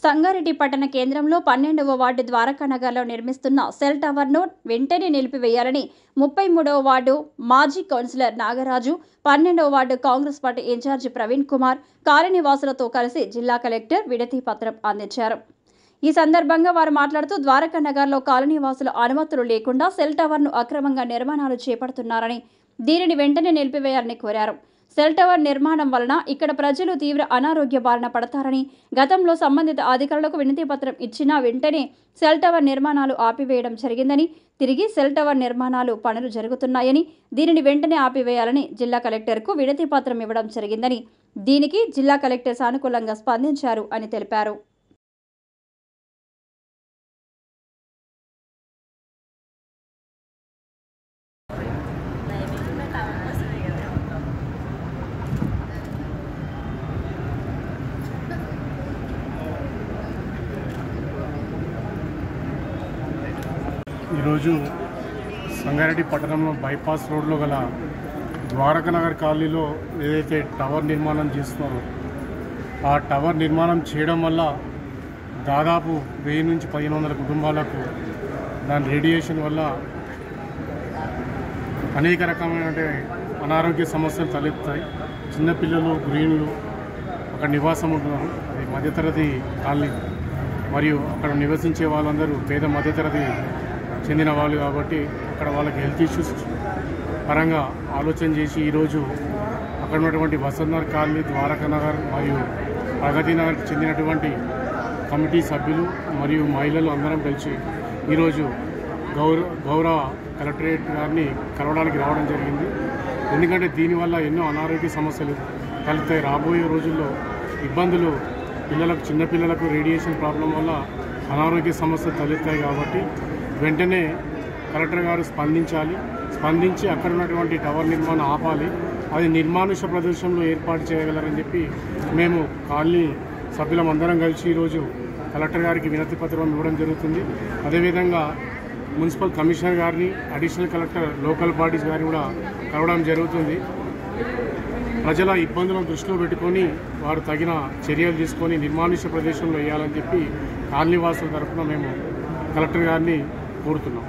సంగారెడ్డి పట్టణ కేంద్రంలో 12వ వార్డు ద్వారకానగర్లో నిర్మిస్తున్న సెల్ టవర్ను వెంటనే నిలిపివేయాలని 33వ వార్డు మాజీ కౌన్సిలర్ నాగరాజు, 12వ ward Congress party incharge Praveen Kumar కాలనీవాసులతో కలిసి జిల్లా కలెక్టర్ వినతి పత్రం అందించారు. ఈ సందర్భంగా వారు మాట్లాడుతూ ద్వారకానగర్లో కాలనీవాసుల అనుమతులు లేకుండా సెల్ టవర్ను అక్రమంగా నిర్మాణాలు చేపడుతున్నారని, దీనిని వెంటనే నిలిపివేయాలని కోరారు. సెల్ టవర్ నిర్మాణం వలన ఇక్కడ ప్రజలు తీవ్ర అనారోగ్య బారిన పడతారని, గతంలో సంబంధిత అధికారులకు వినతి పత్రం ఇచ్చినా వెంటనే సెల్ టవర్ నిర్మాణాలు ఆపివేయడం జరిగిందని, తిరిగి సెల్ టవర్ నిర్మాణాలు పనులు జరుగుతున్నాయని, దీనిని వెంటనే ఆపివేయాలని జిల్లా కలెక్టర్కు వినతి పత్రం ఇవ్వడం జరిగిందని, దీనికి జిల్లా కలెక్టర్ సానుకూలంగా స్పందించారు అని తెలిపారు. ఈరోజు సంగారెడ్డి పట్టణంలో బైపాస్ రోడ్లో గల ద్వారకానగర్ కాలనీలో ఏదైతే టవర్ నిర్మాణం చేస్తున్నారో ఆ టవర్ నిర్మాణం చేయడం వల్ల దాదాపు 1000 నుంచి 1500 కుటుంబాలకు దాని రేడియేషన్ వల్ల అనేక రకమైన అనారోగ్య సమస్యలు తలెత్తాయి. చిన్నపిల్లలు, గృహిణులు అక్కడ నివాసం ఉంటున్నారు. అది మధ్యతరగతి కాలనీ మరియు అక్కడ నివసించే వాళ్ళందరూ పేద మధ్యతరగతి చెందిన వాళ్ళు కాబట్టి అక్కడ వాళ్ళకి హెల్త్ ఇష్యూస్ పరంగా ఆలోచన చేసి ఈరోజు అక్కడ ఉన్నటువంటి వసంతనగర్ కాలనీ, ద్వారకానగర్ మరియు ప్రగతి నగర్కి చెందినటువంటి కమిటీ సభ్యులు మరియు మహిళలు అందరం కలిసి ఈరోజు గౌరవ కలెక్టరేట్ గారిని కలవడానికి రావడం జరిగింది. ఎందుకంటే దీనివల్ల ఎన్నో అనారోగ్య సమస్యలు కలుగుతాయి. రాబోయే రోజుల్లో ఇబ్బందులు చిన్నపిల్లలకు రేడియేషన్ ప్రాబ్లం వల్ల అనారోగ్య సమస్యలు తలెత్తాయి కాబట్టి వెంటనే కలెక్టర్ గారు స్పందించి అక్కడ ఉన్నటువంటి టవర్ నిర్మాణం ఆపాలి. అది నిర్మానుష ప్రదేశంలో ఏర్పాటు చేయగలరని చెప్పి మేము కాలనీ సభ్యులందరం కలిసి ఈరోజు కలెక్టర్ గారికి వినతి పత్రం ఇవ్వడం జరుగుతుంది. అదేవిధంగా మున్సిపల్ కమిషనర్ గారిని, అడిషనల్ కలెక్టర్ లోకల్ బాడీస్ గారిని కూడా కలవడం జరుగుతుంది. ప్రజల ఇబ్బందులను దృష్టిలో పెట్టుకొని వారు తగిన చర్యలు తీసుకొని నిర్మానుష ప్రదేశంలో వేయాలని చెప్పి కాలనీవాసుల తరఫున మేము కలెక్టర్ గారిని కోరుతున్నాం.